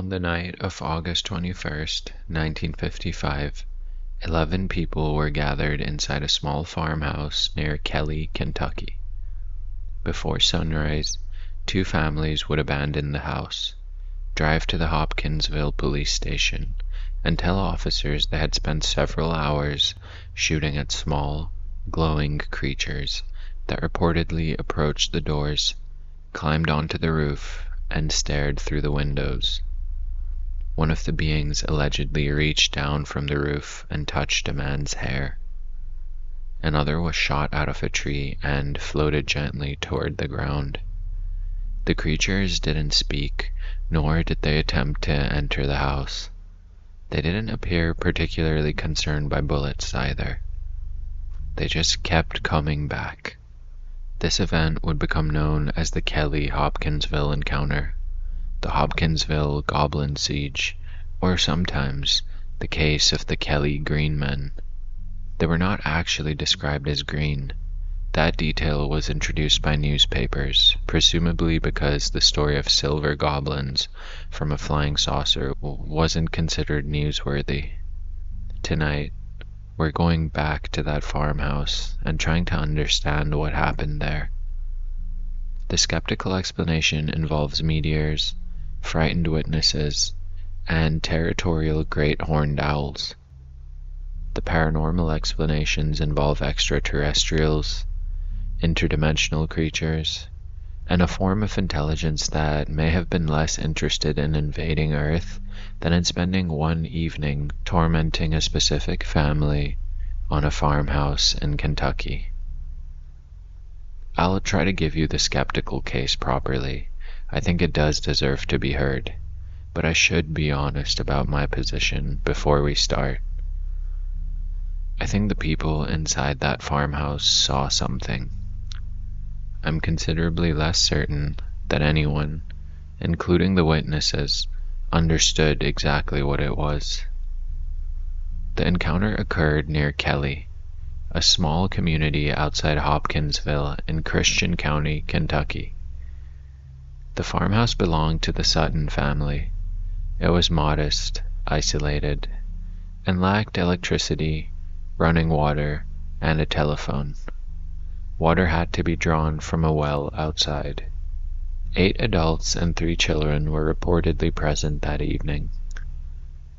On the night of August 21st, 1955, 11 people were gathered inside a small farmhouse near Kelly, Kentucky. Before sunrise, two families would abandon the house, drive to the Hopkinsville police station, and tell officers they had spent several hours shooting at small, glowing creatures that reportedly approached the doors, climbed onto the roof, and stared through the windows. One of the beings allegedly reached down from the roof and touched a man's hair. Another was shot out of a tree and floated gently toward the ground. The creatures didn't speak, nor did they attempt to enter the house. They didn't appear particularly concerned by bullets either. They just kept coming back. This event would become known as the Kelly-Hopkinsville encounter, the Hopkinsville Goblin Siege, or sometimes the case of the Kelly Green Men. They were not actually described as green. That detail was introduced by newspapers, presumably because the story of silver goblins from a flying saucer wasn't considered newsworthy. Tonight, we're going back to that farmhouse and trying to understand what happened there. The skeptical explanation involves meteors, frightened witnesses, and territorial great horned owls. The paranormal explanations involve extraterrestrials, interdimensional creatures, and a form of intelligence that may have been less interested in invading Earth than in spending one evening tormenting a specific family on a farmhouse in Kentucky. I'll try to give you the skeptical case properly. I think it does deserve to be heard, but I should be honest about my position before we start. I think the people inside that farmhouse saw something. I'm considerably less certain that anyone, including the witnesses, understood exactly what it was. The encounter occurred near Kelly, a small community outside Hopkinsville in Christian County, Kentucky. The farmhouse belonged to the Sutton family. It was modest, isolated, and lacked electricity, running water, and a telephone. Water had to be drawn from a well outside. 8 adults and 3 children were reportedly present that evening.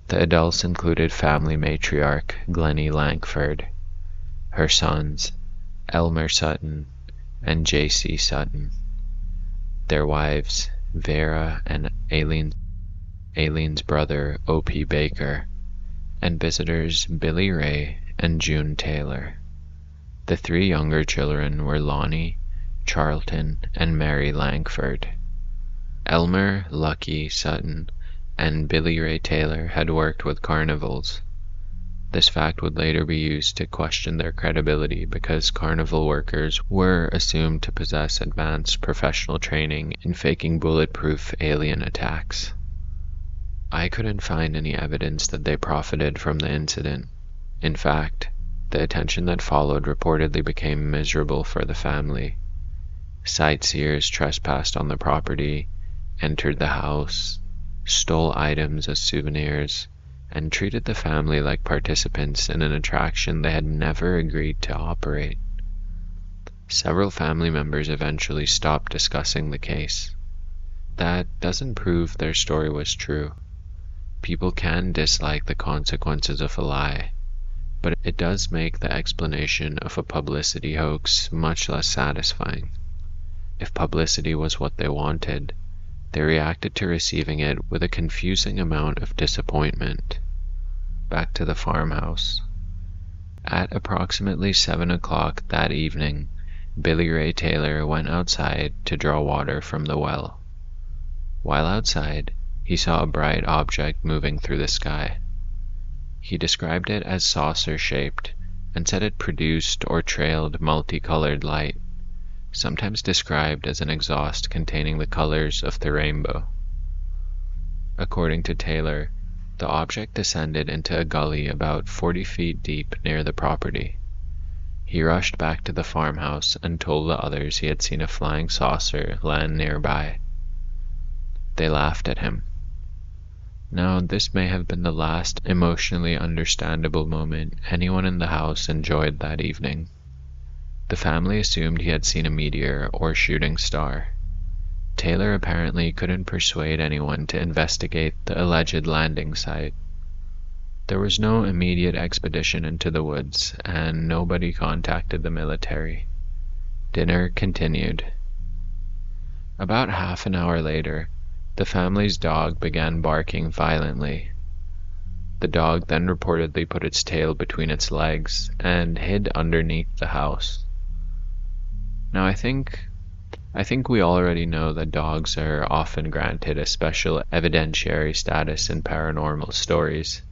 The adults included family matriarch Glennie Langford, her sons Elmer Sutton and J.C. Sutton, their wives Vera and Aileen's brother O.P. Baker, and visitors Billy Ray and June Taylor. The 3 younger children were Lonnie, Charlton, and Mary Langford. Elmer Lucky Sutton and Billy Ray Taylor had worked with carnivals. This fact would later be used to question their credibility because carnival workers were assumed to possess advanced professional training in faking bulletproof alien attacks. I couldn't find any evidence that they profited from the incident. In fact, the attention that followed reportedly became miserable for the family. Sightseers trespassed on the property, entered the house, stole items as souvenirs, and treated the family like participants in an attraction they had never agreed to operate. Several family members eventually stopped discussing the case. That doesn't prove their story was true. People can dislike the consequences of a lie, but it does make the explanation of a publicity hoax much less satisfying. If publicity was what they wanted, they reacted to receiving it with a confusing amount of disappointment. Back to the farmhouse. At approximately 7 o'clock that evening, Billy Ray Taylor went outside to draw water from the well. While outside, he saw a bright object moving through the sky. He described it as saucer-shaped and said it produced or trailed multicolored light, sometimes described as an exhaust containing the colors of the rainbow. According to Taylor, the object descended into a gully about 40 feet deep near the property. He rushed back to the farmhouse and told the others he had seen a flying saucer land nearby. They laughed at him. Now, this may have been the last emotionally understandable moment anyone in the house enjoyed that evening. The family assumed he had seen a meteor or shooting star. Taylor apparently couldn't persuade anyone to investigate the alleged landing site. There was no immediate expedition into the woods, and nobody contacted the military. Dinner continued. About half an hour later, the family's dog began barking violently. The dog then reportedly put its tail between its legs and hid underneath the house. Now I think we already know that dogs are often granted a special evidentiary status in paranormal stories.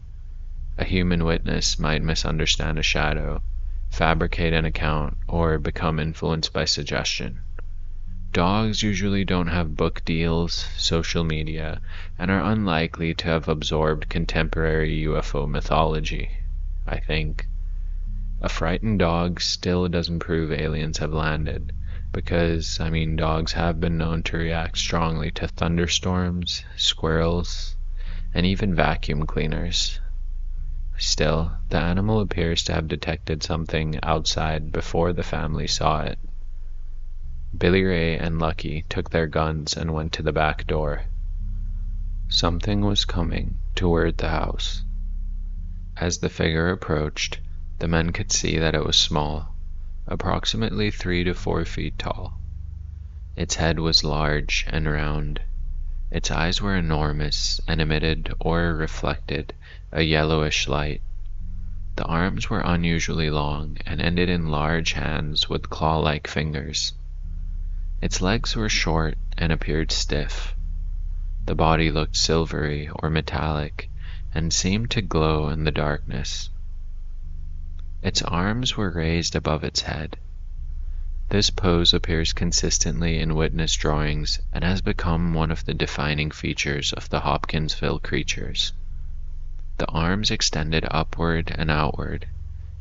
A human witness might misunderstand a shadow, fabricate an account, or become influenced by suggestion. Dogs usually don't have book deals, social media, and are unlikely to have absorbed contemporary UFO mythology, I think. A frightened dog still doesn't prove aliens have landed, because, dogs have been known to react strongly to thunderstorms, squirrels, and even vacuum cleaners. Still, the animal appears to have detected something outside before the family saw it. Billy Ray and Lucky took their guns and went to the back door. Something was coming toward the house. As the figure approached, the men could see that it was small, approximately 3 to 4 feet tall. Its head was large and round. Its eyes were enormous and emitted or reflected a yellowish light. The arms were unusually long and ended in large hands with claw-like fingers. Its legs were short and appeared stiff. The body looked silvery or metallic and seemed to glow in the darkness. Its arms were raised above its head. This pose appears consistently in witness drawings and has become one of the defining features of the Hopkinsville creatures. The arms extended upward and outward,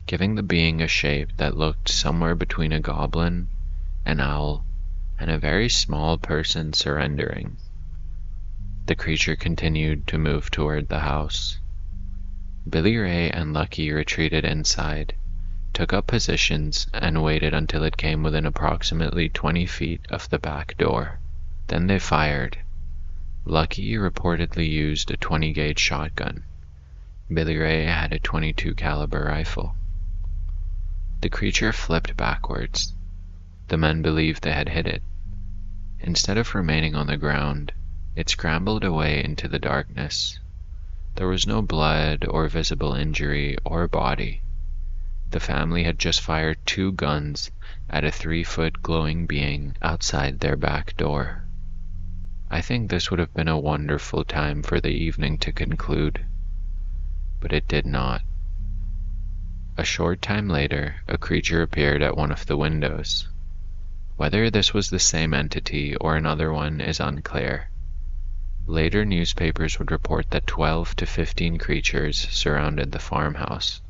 giving the being a shape that looked somewhere between a goblin, an owl, and a very small person surrendering. The creature continued to move toward the house. Billy Ray and Lucky retreated inside, took up positions, and waited until it came within approximately 20 feet of the back door. Then they fired. Lucky reportedly used a 20-gauge shotgun. Billy Ray had a .22 caliber rifle. The creature flipped backwards. The men believed they had hit it. Instead of remaining on the ground, it scrambled away into the darkness. There was no blood or visible injury or body. The family had just fired 2 guns at a 3-foot glowing being outside their back door. I think this would have been a wonderful time for the evening to conclude, but it did not. A short time later, a creature appeared at one of the windows. Whether this was the same entity or another one is unclear. Later newspapers would report that 12 to 15 creatures surrounded the farmhouse,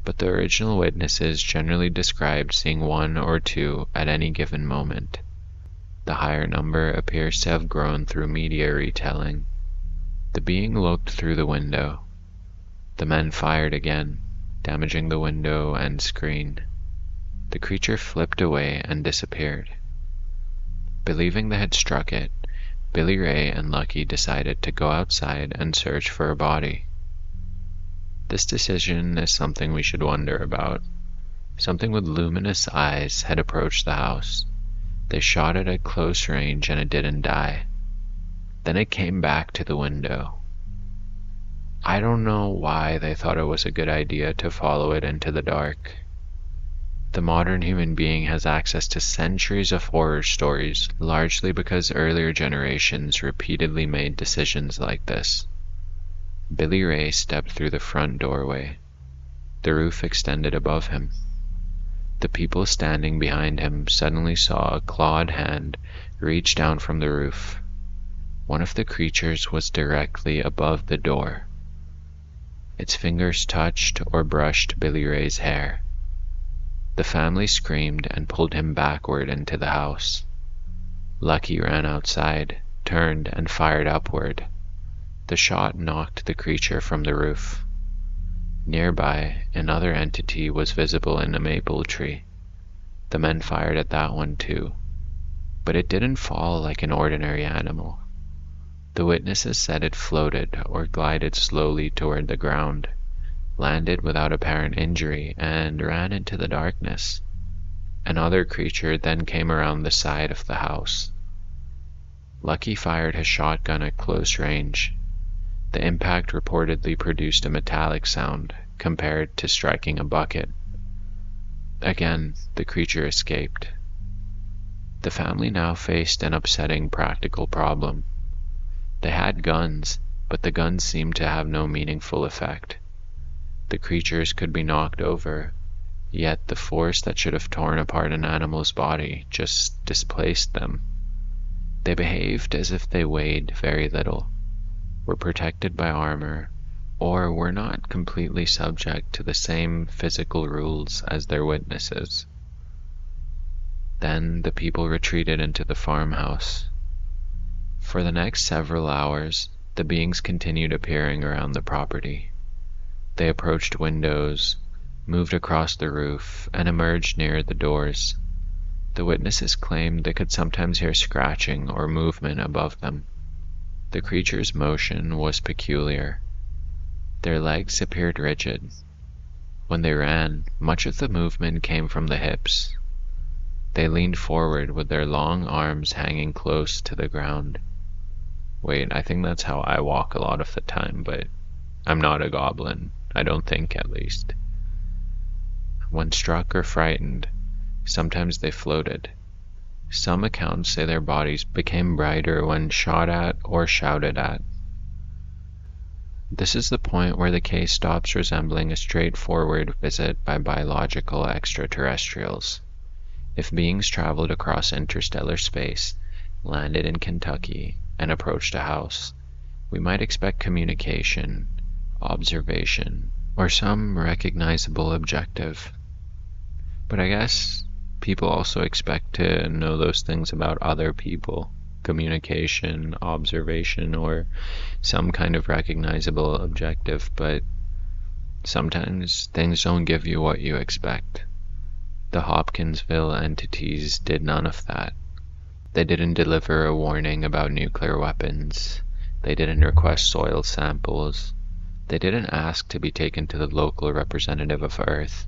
but the original witnesses generally described seeing 1 or 2 at any given moment. The higher number appears to have grown through media retelling. The being looked through the window. The men fired again, damaging the window and screen. The creature flipped away and disappeared. Believing they had struck it, Billy Ray and Lucky decided to go outside and search for a body. This decision is something we should wonder about. Something with luminous eyes had approached the house. They shot it at close range and it didn't die. Then it came back to the window. I don't know why they thought it was a good idea to follow it into the dark. The modern human being has access to centuries of horror stories, largely because earlier generations repeatedly made decisions like this. Billy Ray stepped through the front doorway. The roof extended above him. The people standing behind him suddenly saw a clawed hand reach down from the roof. One of the creatures was directly above the door. Its fingers touched or brushed Billy Ray's hair. The family screamed and pulled him backward into the house. Lucky ran outside, turned, and fired upward. The shot knocked the creature from the roof. Nearby, another entity was visible in a maple tree. The men fired at that one too, but it didn't fall like an ordinary animal. The witnesses said it floated or glided slowly toward the ground, landed without apparent injury, and ran into the darkness. Another creature then came around the side of the house. Lucky fired his shotgun at close range. The impact reportedly produced a metallic sound compared to striking a bucket. Again, the creature escaped. The family now faced an upsetting practical problem. They had guns, but the guns seemed to have no meaningful effect. The creatures could be knocked over, yet the force that should have torn apart an animal's body just displaced them. They behaved as if they weighed very little, were protected by armor, or were not completely subject to the same physical rules as their witnesses. Then the people retreated into the farmhouse. For the next several hours, the beings continued appearing around the property. They approached windows, moved across the roof, and emerged near the doors. The witnesses claimed they could sometimes hear scratching or movement above them. The creature's motion was peculiar. Their legs appeared rigid. When they ran, much of the movement came from the hips. They leaned forward with their long arms hanging close to the ground. Wait, I think that's how I walk a lot of the time, but I'm not a goblin. I don't think, at least. When struck or frightened, sometimes they floated. Some accounts say their bodies became brighter when shot at or shouted at. This is the point where the case stops resembling a straightforward visit by biological extraterrestrials. If beings traveled across interstellar space, landed in Kentucky, and approached a house, we might expect communication, observation, or some recognizable objective. But I guess people also expect to know those things about other people. Communication, observation, or some kind of recognizable objective, but sometimes things don't give you what you expect. The Hopkinsville entities did none of that. They didn't deliver a warning about nuclear weapons. They didn't request soil samples. They didn't ask to be taken to the local representative of Earth,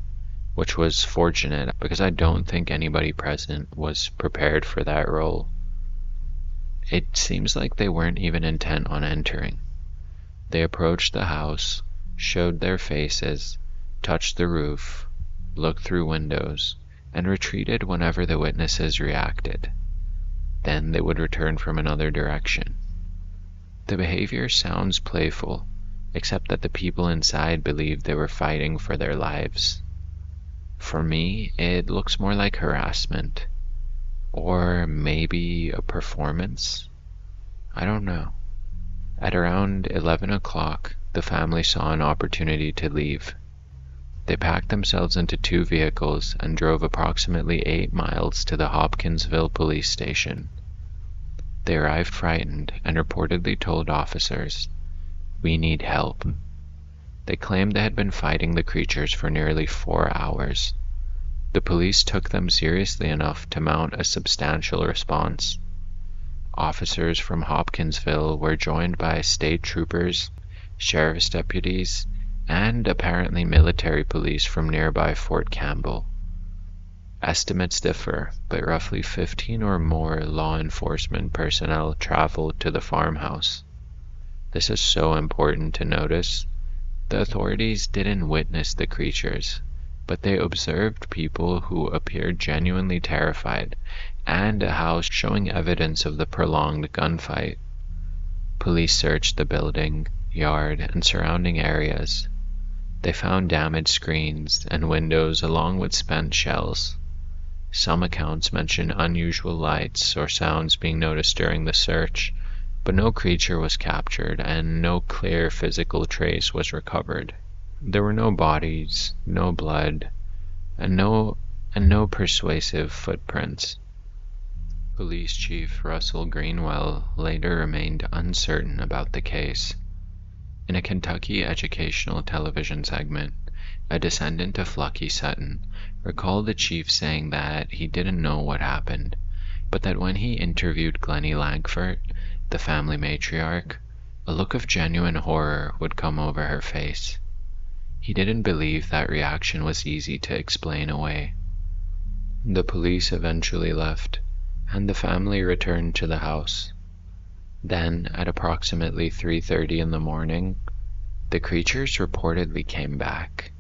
which was fortunate because I don't think anybody present was prepared for that role. It seems like they weren't even intent on entering. They approached the house, showed their faces, touched the roof, looked through windows, and retreated whenever the witnesses reacted. Then they would return from another direction. The behavior sounds playful, except that the people inside believed they were fighting for their lives. For me, it looks more like harassment. Or maybe a performance? I don't know. At around 11 o'clock, the family saw an opportunity to leave. They packed themselves into 2 vehicles and drove approximately 8 miles to the Hopkinsville police station. They arrived frightened and reportedly told officers, "We need help." They claimed they had been fighting the creatures for nearly 4 hours. The police took them seriously enough to mount a substantial response. Officers from Hopkinsville were joined by state troopers, sheriff's deputies, and apparently military police from nearby Fort Campbell. Estimates differ, but roughly 15 or more law enforcement personnel traveled to the farmhouse. This is so important to notice. The authorities didn't witness the creatures, but they observed people who appeared genuinely terrified, and a house showing evidence of the prolonged gunfight. Police searched the building, yard, and surrounding areas. They found damaged screens and windows along with spent shells. Some accounts mention unusual lights or sounds being noticed during the search, but no creature was captured and no clear physical trace was recovered. There were no bodies, no blood, and no persuasive footprints. Police Chief Russell Greenwell later remained uncertain about the case. In a Kentucky educational television segment, a descendant of Lucky Sutton recalled the chief saying that he didn't know what happened, but that when he interviewed Glennie Langford, the family matriarch, a look of genuine horror would come over her face. He didn't believe that reaction was easy to explain away. The police eventually left, and the family returned to the house. Then, at approximately 3:30 in the morning, the creatures reportedly came back.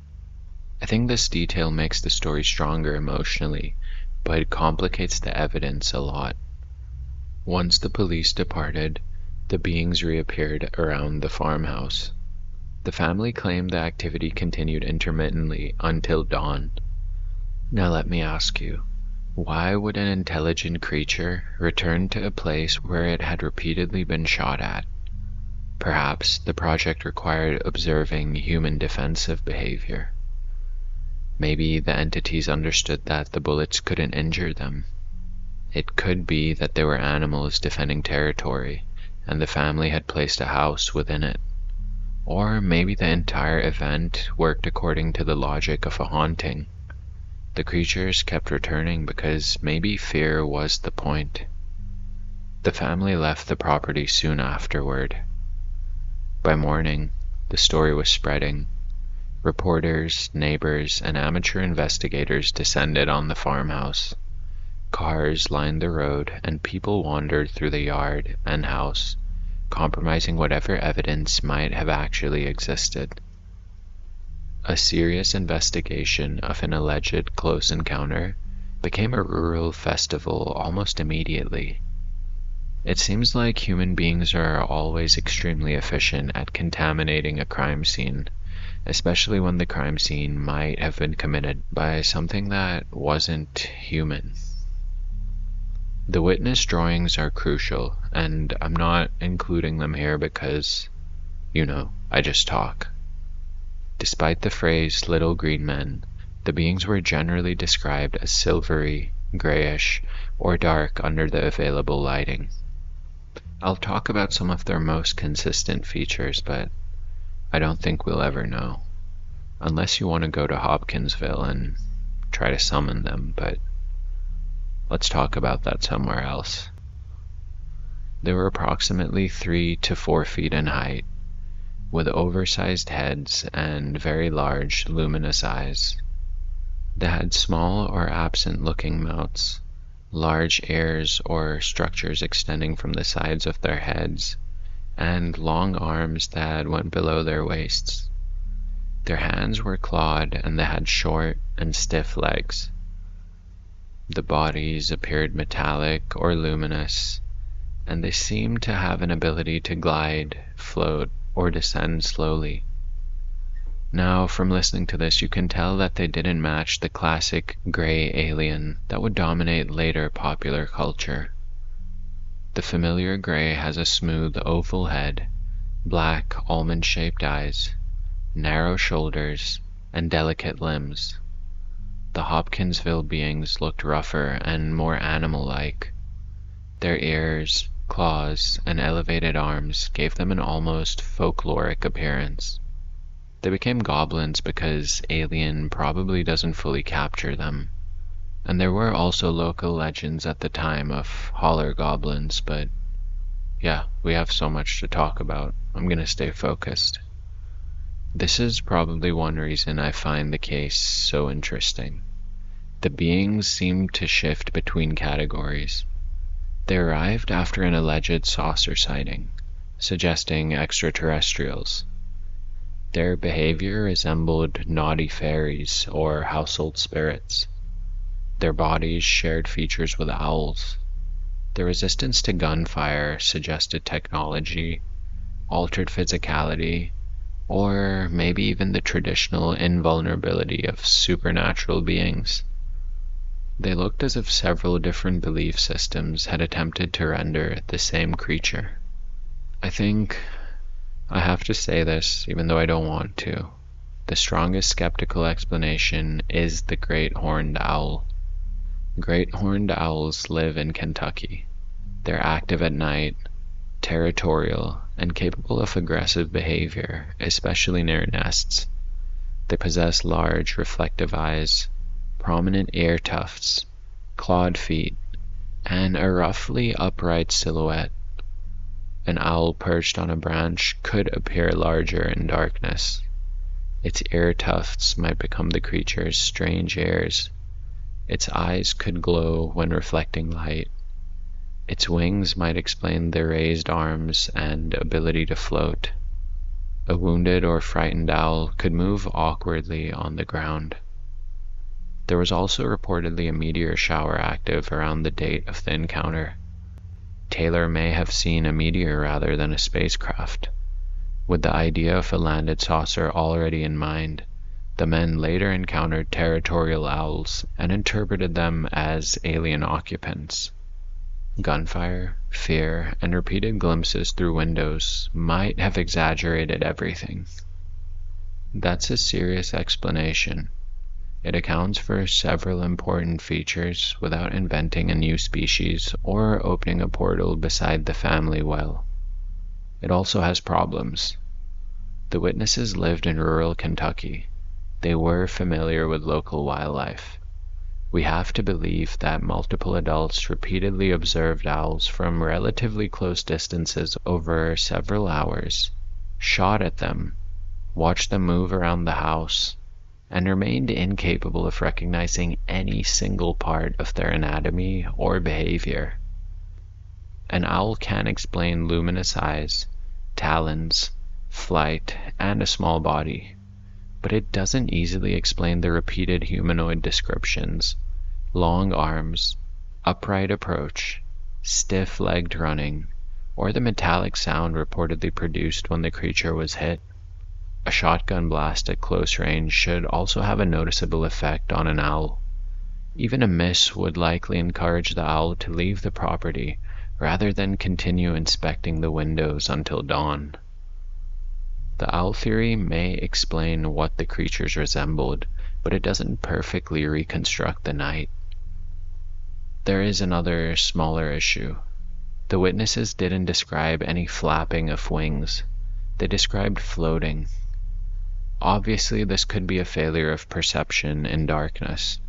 I think this detail makes the story stronger emotionally, but it complicates the evidence a lot. Once the police departed, the beings reappeared around the farmhouse. The family claimed the activity continued intermittently until dawn. Now let me ask you, why would an intelligent creature return to a place where it had repeatedly been shot at? Perhaps the project required observing human defensive behavior. Maybe the entities understood that the bullets couldn't injure them. It could be that they were animals defending territory, and the family had placed a house within it. Or maybe the entire event worked according to the logic of a haunting. The creatures kept returning because maybe fear was the point. The family left the property soon afterward. By morning, the story was spreading. Reporters, neighbors, and amateur investigators descended on the farmhouse. Cars lined the road, and people wandered through the yard and house, compromising whatever evidence might have actually existed. A serious investigation of an alleged close encounter became a rural festival almost immediately. It seems like human beings are always extremely efficient at contaminating a crime scene, especially when the crime scene might have been committed by something that wasn't human. The witness drawings are crucial, and I'm not including them here because, I just talk. Despite the phrase little green men, the beings were generally described as silvery, grayish, or dark under the available lighting. I'll talk about some of their most consistent features, but I don't think we'll ever know. Unless you want to go to Hopkinsville and try to summon them, but let's talk about that somewhere else. They were approximately 3 to 4 feet in height, with oversized heads and very large, luminous eyes. They had small or absent-looking mouths, large ears or structures extending from the sides of their heads, and long arms that went below their waists. Their hands were clawed, and they had short and stiff legs. The bodies appeared metallic or luminous, and they seemed to have an ability to glide, float, or descend slowly. Now, from listening to this, you can tell that they didn't match the classic gray alien that would dominate later popular culture. The familiar gray has a smooth oval head, black almond-shaped eyes, narrow shoulders, and delicate limbs. The Hopkinsville beings looked rougher and more animal-like. Their ears, claws, and elevated arms gave them an almost folkloric appearance. They became goblins because Alien probably doesn't fully capture them. And there were also local legends at the time of holler goblins, but yeah, we have so much to talk about. I'm gonna stay focused. This is probably one reason I find the case so interesting. The beings seem to shift between categories. They arrived after an alleged saucer sighting, suggesting extraterrestrials. Their behavior resembled naughty fairies or household spirits. Their bodies shared features with owls. Their resistance to gunfire suggested technology, altered physicality, or maybe even the traditional invulnerability of supernatural beings. They looked as if several different belief systems had attempted to render the same creature. I think I have to say this, even though I don't want to. The strongest skeptical explanation is the great horned owl. Great horned owls live in Kentucky. They're active at night, territorial, and capable of aggressive behavior, especially near nests. They possess large, reflective eyes, prominent ear tufts, clawed feet, and a roughly upright silhouette. An owl perched on a branch could appear larger in darkness. Its ear tufts might become the creature's strange ears. Its eyes could glow when reflecting light. Its wings might explain the raised arms and ability to float. A wounded or frightened owl could move awkwardly on the ground. There was also reportedly a meteor shower active around the date of the encounter. Taylor may have seen a meteor rather than a spacecraft. With the idea of a landed saucer already in mind, the men later encountered territorial owls and interpreted them as alien occupants. Gunfire, fear, and repeated glimpses through windows might have exaggerated everything. That's a serious explanation. It accounts for several important features without inventing a new species or opening a portal beside the family well. It also has problems. The witnesses lived in rural Kentucky. They were familiar with local wildlife. We have to believe that multiple adults repeatedly observed owls from relatively close distances over several hours, shot at them, watched them move around the house, and remained incapable of recognizing any single part of their anatomy or behavior. An owl can explain luminous eyes, talons, flight, and a small body, but it doesn't easily explain the repeated humanoid descriptions: long arms, upright approach, stiff-legged running, or the metallic sound reportedly produced when the creature was hit. A shotgun blast at close range should also have a noticeable effect on an owl. Even a miss would likely encourage the owl to leave the property rather than continue inspecting the windows until dawn. The owl theory may explain what the creatures resembled, but it doesn't perfectly reconstruct the night. There is another smaller issue. The witnesses didn't describe any flapping of wings. They described floating. Obviously, this could be a failure of perception in darkness.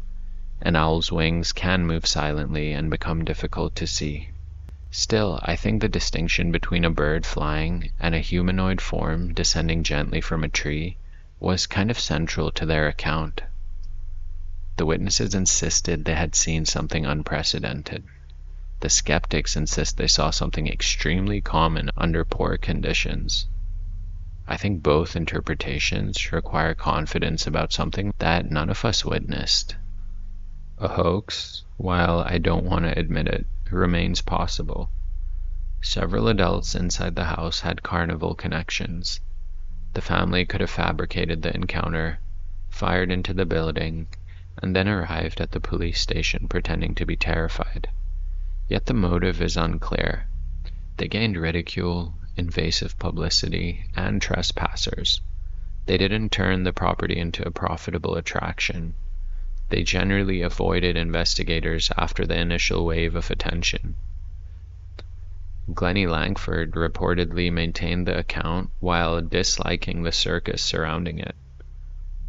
An owl's wings can move silently and become difficult to see. Still, I think the distinction between a bird flying and a humanoid form descending gently from a tree was kind of central to their account. The witnesses insisted they had seen something unprecedented. The skeptics insist they saw something extremely common under poor conditions. I think both interpretations require confidence about something that none of us witnessed. A hoax, while I don't want to admit it, remains possible. Several adults inside the house had carnival connections. The family could have fabricated the encounter, fired into the building, and then arrived at the police station pretending to be terrified. Yet the motive is unclear. They gained ridicule, invasive publicity, and trespassers. They didn't turn the property into a profitable attraction. They generally avoided investigators after the initial wave of attention. Glennie Langford reportedly maintained the account while disliking the circus surrounding it.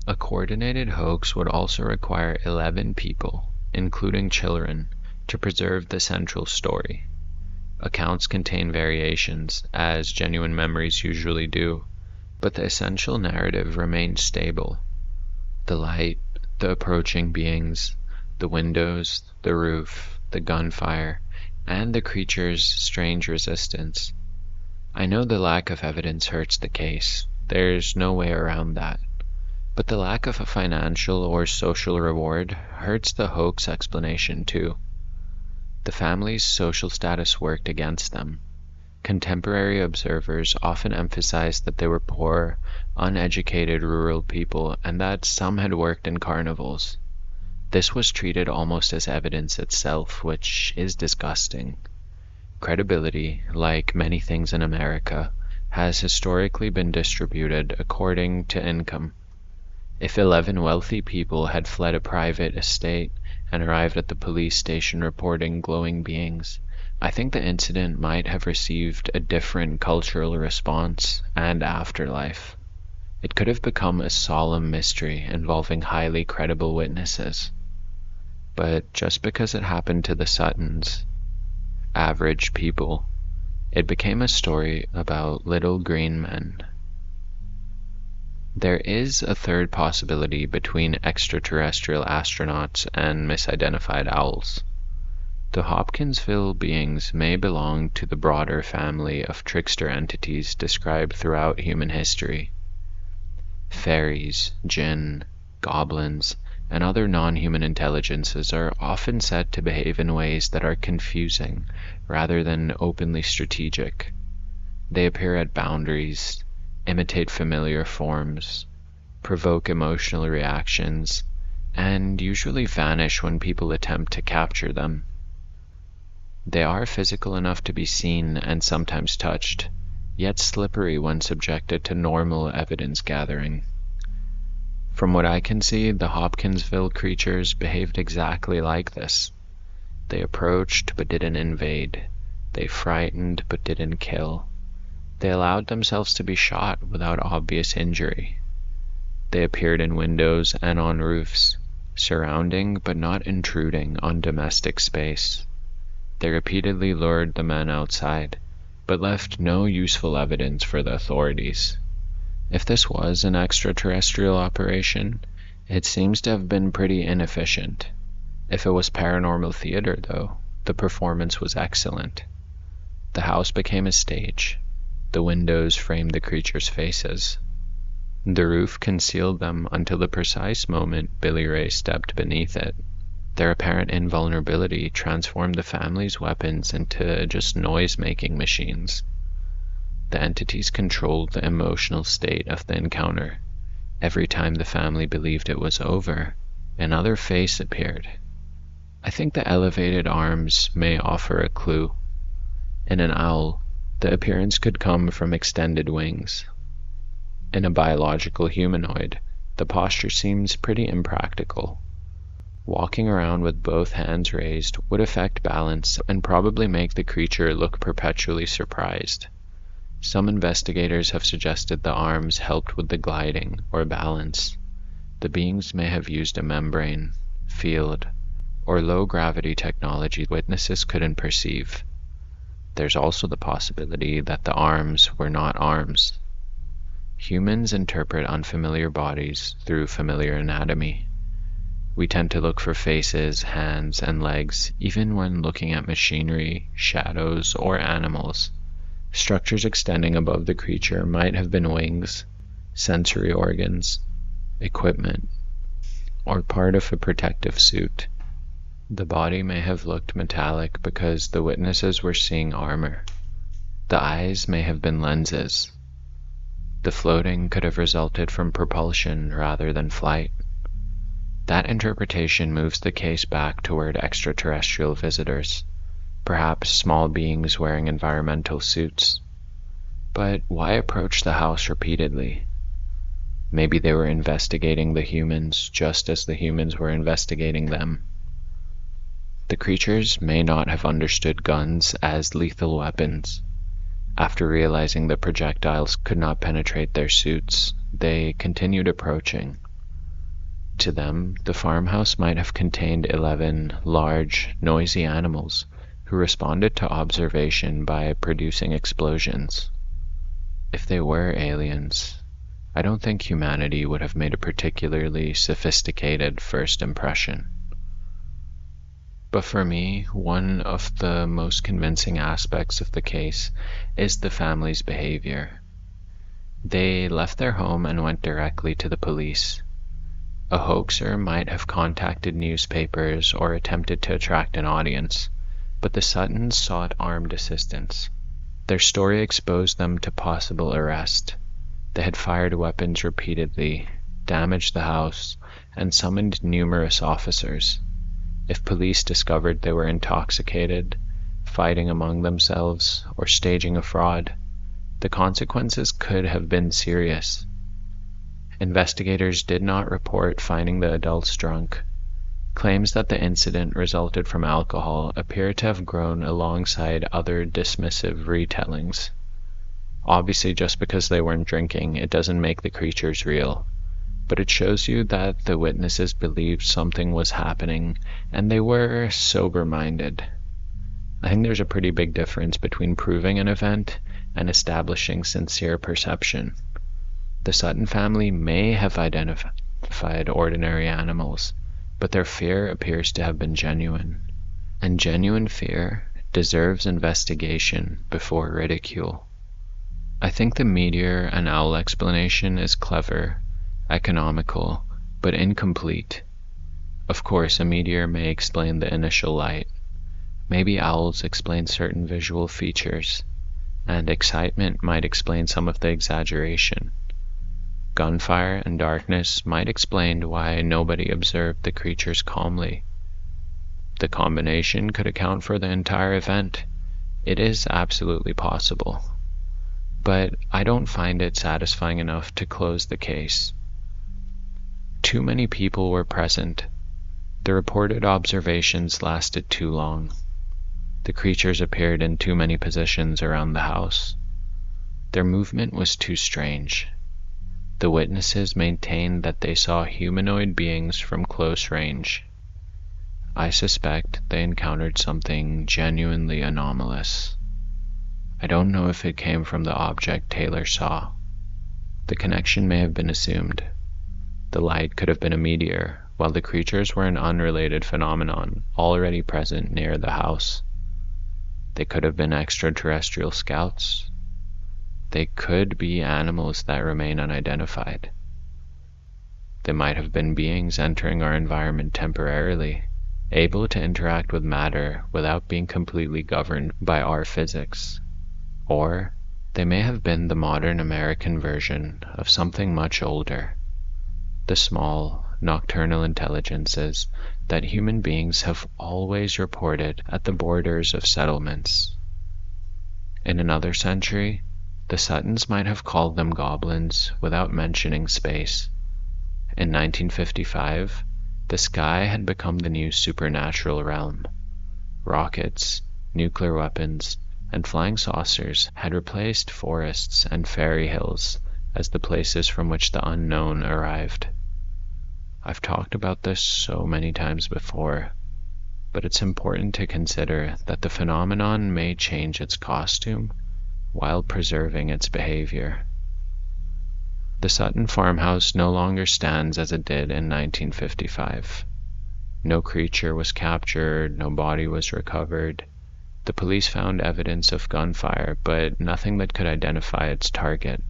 A coordinated hoax would also require 11 people, including children, to preserve the central story. Accounts contain variations, as genuine memories usually do, but the essential narrative remained stable. The light, the approaching beings, the windows, the roof, the gunfire, and the creature's strange resistance. I know the lack of evidence hurts the case. There's no way around that. But the lack of a financial or social reward hurts the hoax explanation too. The family's social status worked against them. Contemporary observers often emphasized that they were poor, uneducated rural people and that some had worked in carnivals. This was treated almost as evidence itself, which is disgusting. Credibility, like many things in America, has historically been distributed according to income. If 11 wealthy people had fled a private estate and arrived at the police station reporting glowing beings, I think the incident might have received a different cultural response and afterlife. It could have become a solemn mystery involving highly credible witnesses. But just because it happened to the Suttons, average people, it became a story about little green men. There is a third possibility between extraterrestrial astronauts and misidentified owls. The Hopkinsville beings may belong to the broader family of trickster entities described throughout human history. Fairies, jinn, goblins, and other non-human intelligences are often said to behave in ways that are confusing rather than openly strategic. They appear at boundaries, imitate familiar forms, provoke emotional reactions, and usually vanish when people attempt to capture them. They are physical enough to be seen and sometimes touched, yet slippery when subjected to normal evidence gathering. From what I can see, the Hopkinsville creatures behaved exactly like this. They approached but didn't invade. They frightened but didn't kill. They allowed themselves to be shot without obvious injury. They appeared in windows and on roofs, surrounding but not intruding on domestic space. They repeatedly lured the men outside, but left no useful evidence for the authorities. If this was an extraterrestrial operation, it seems to have been pretty inefficient. If it was paranormal theater, though, the performance was excellent. The house became a stage. The windows framed the creatures' faces. The roof concealed them until the precise moment Billy Ray stepped beneath it. Their apparent invulnerability transformed the family's weapons into just noise-making machines. The entities controlled the emotional state of the encounter. Every time the family believed it was over, another face appeared. I think the elevated arms may offer a clue. In an owl, the appearance could come from extended wings. In a biological humanoid, the posture seems pretty impractical. Walking around with both hands raised would affect balance and probably make the creature look perpetually surprised. Some investigators have suggested the arms helped with the gliding or balance. The beings may have used a membrane, field, or low-gravity technology witnesses couldn't perceive. There's also the possibility that the arms were not arms. Humans interpret unfamiliar bodies through familiar anatomy. We tend to look for faces, hands, and legs, even when looking at machinery, shadows, or animals. Structures extending above the creature might have been wings, sensory organs, equipment, or part of a protective suit. The body may have looked metallic because the witnesses were seeing armor. The eyes may have been lenses. The floating could have resulted from propulsion rather than flight. That interpretation moves the case back toward extraterrestrial visitors, perhaps small beings wearing environmental suits. But why approach the house repeatedly? Maybe they were investigating the humans just as the humans were investigating them. The creatures may not have understood guns as lethal weapons. After realizing the projectiles could not penetrate their suits, they continued approaching. To them, the farmhouse might have contained 11 large, noisy animals who responded to observation by producing explosions. If they were aliens, I don't think humanity would have made a particularly sophisticated first impression. But for me, one of the most convincing aspects of the case is the family's behavior. They left their home and went directly to the police. A hoaxer might have contacted newspapers or attempted to attract an audience, but the Suttons sought armed assistance. Their story exposed them to possible arrest. They had fired weapons repeatedly, damaged the house, and summoned numerous officers. If police discovered they were intoxicated, fighting among themselves, or staging a fraud, the consequences could have been serious. Investigators did not report finding the adults drunk. Claims that the incident resulted from alcohol appear to have grown alongside other dismissive retellings. Obviously, just because they weren't drinking, it doesn't make the creatures real. But it shows you that the witnesses believed something was happening, and they were sober-minded. I think there's a pretty big difference between proving an event and establishing sincere perception. The Sutton family may have identified ordinary animals, but their fear appears to have been genuine. And genuine fear deserves investigation before ridicule. I think the meteor and owl explanation is clever, economical, but incomplete. Of course, a meteor may explain the initial light. Maybe owls explain certain visual features, and excitement might explain some of the exaggeration. Gunfire and darkness might explain why nobody observed the creatures calmly. The combination could account for the entire event. It is absolutely possible. But I don't find it satisfying enough to close the case. Too many people were present. The reported observations lasted too long. The creatures appeared in too many positions around the house. Their movement was too strange. The witnesses maintained that they saw humanoid beings from close range. I suspect they encountered something genuinely anomalous. I don't know if it came from the object Taylor saw. The connection may have been assumed. The light could have been a meteor, while the creatures were an unrelated phenomenon already present near the house. They could have been extraterrestrial scouts. They could be animals that remain unidentified. They might have been beings entering our environment temporarily, able to interact with matter without being completely governed by our physics. Or they may have been the modern American version of something much older, the small, nocturnal intelligences that human beings have always reported at the borders of settlements. In another century, the Suttons might have called them goblins without mentioning space. In 1955, the sky had become the new supernatural realm. Rockets, nuclear weapons, and flying saucers had replaced forests and fairy hills as the places from which the unknown arrived. I've talked about this so many times before, but it's important to consider that the phenomenon may change its costume while preserving its behavior. The Sutton farmhouse no longer stands as it did in 1955. No creature was captured, no body was recovered. The police found evidence of gunfire, but nothing that could identify its target.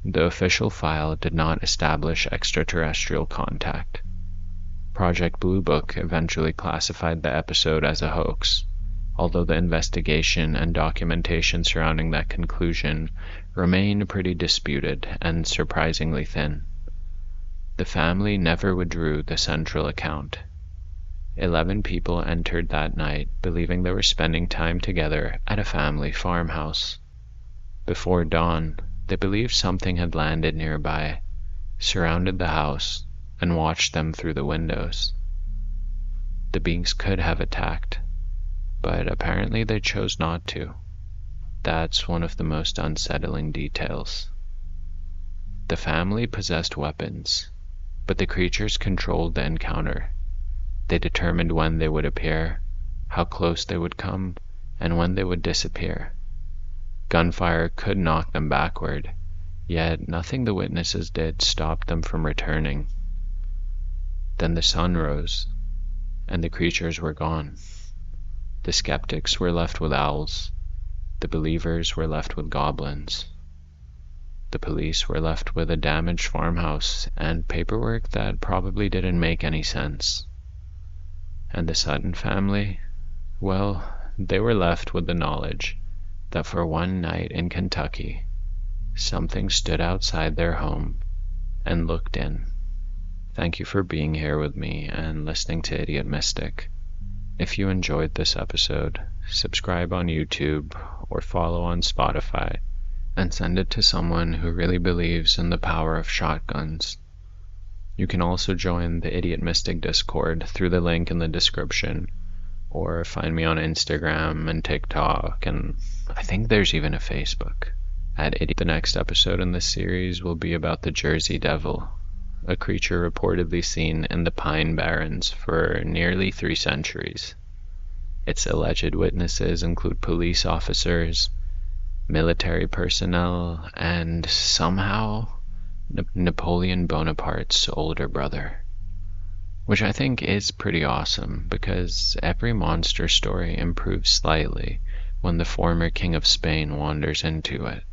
The official file did not establish extraterrestrial contact. Project Blue Book eventually classified the episode as a hoax, although the investigation and documentation surrounding that conclusion remain pretty disputed and surprisingly thin. The family never withdrew the central account. 11 people entered that night, believing they were spending time together at a family farmhouse. Before dawn, they believed something had landed nearby, surrounded the house, and watched them through the windows. The beings could have attacked, but apparently they chose not to. That's one of the most unsettling details. The family possessed weapons, but the creatures controlled the encounter. They determined when they would appear, how close they would come, and when they would disappear. Gunfire could knock them backward, yet nothing the witnesses did stopped them from returning. Then the sun rose, and the creatures were gone. The skeptics were left with owls. The believers were left with goblins. The police were left with a damaged farmhouse and paperwork that probably didn't make any sense. And the Sutton family, well, they were left with the knowledge that for one night in Kentucky, something stood outside their home and looked in. Thank you for being here with me and listening to Idiot Mystic. If you enjoyed this episode, subscribe on YouTube or follow on Spotify, and send it to someone who really believes in the power of shotguns. You can also join the Idiot Mystic Discord through the link in the description, or find me on Instagram and TikTok, and I think there's even a Facebook at Idiot. The next episode in this series will be about the Jersey Devil, a creature reportedly seen in the Pine Barrens for nearly 3 centuries. Its alleged witnesses include police officers, military personnel, and somehow Napoleon Bonaparte's older brother. Which I think is pretty awesome, because every monster story improves slightly when the former king of Spain wanders into it.